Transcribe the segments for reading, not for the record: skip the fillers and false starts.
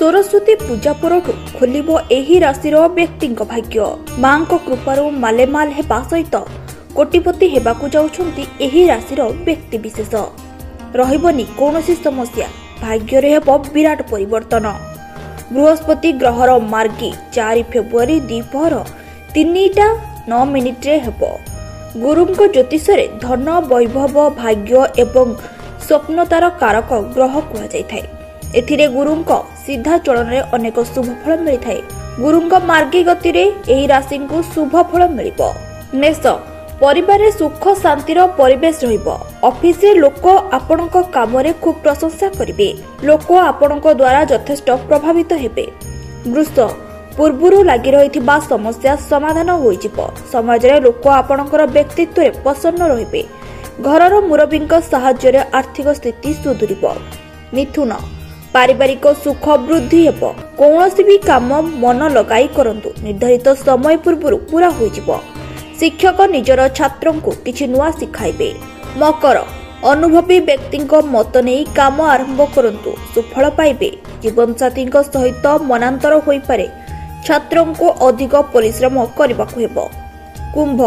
सरस्वती पूजा परठू खोलिब एही राशिर व्यक्तिंक भाग्य। मां को कृपारू मालेमाल हेबा सहित कोटिपति हेबाकू जाउछंती एही राशिर व्यक्ति विशेष। रहिबनी कोनोसी समस्या, भाग्यरे हेबो विराट परिवर्तन। बृहस्पति ग्रहर मार्गी 4 फेब्रुआरी द्विपहर 3:09 हेबो। गुरुंक ज्योतिषरे धन, वैभव, भाग्य एवं स्वप्नतार कारक ग्रह कुहा जायथाय। एथिरे गुरुंक सीधा चलन में अनेक शुभ फल मिलता है। गुरुंक मार्गी गति रे एही राशि को शुभ फल मिलिबो। मेष, परिवार सुख शांतिर परिवेश रहिबो। ऑफिस रे लोक आपनक काम रे खूब प्रशंसा करिवे। लोक आपनक द्वारा यथेष्ट प्रभावित हेबे। वृष, पूर्वरु लागि रहिथिबा समस्या समाधान होई जिवो। समाज रे लोक आपनकर व्यक्तित्व रे प्रसन्न रहिबे। घरर मुरबींक सहाय्य रे आर्थिक स्थिति सुधुरिबो। मिथुन, पारिवारिक सुख वृद्धि हेबो। कौनसी भी काम मन लगाई करंतु निर्धारित समय पूर्व पूरा हो जिवो। शिक्षक निजर छात्रों को किछि नुआ सिखाइबे। मकर, अनुभवी व्यक्तिंक मत नहीं काम आरंभ करंतु सुफल पाइबे। जीवन साथी सहित मनांतर होई पारे। छात्रों को अधिक परिश्रम करबाकू हेबो। कुंभ,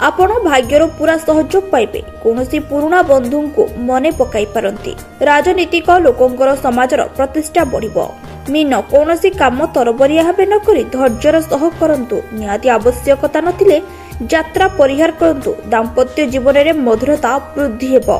आपण भाग्यर पूरा सहयोग पाइबे। कौनसी पुराना बंधु को मने पकाई पारंती। राजनीतिक लोकंकर समाजर प्रतिष्ठा बढ़िबो। मीन, कौनसी काम तरबरिया भाबे न करी धैर्यर सह करंतु। निहाती आवश्यकता नथिले यात्रा परिहार करंतु। दाम्पत्य जीवन में मधुरता वृद्धि हेबो।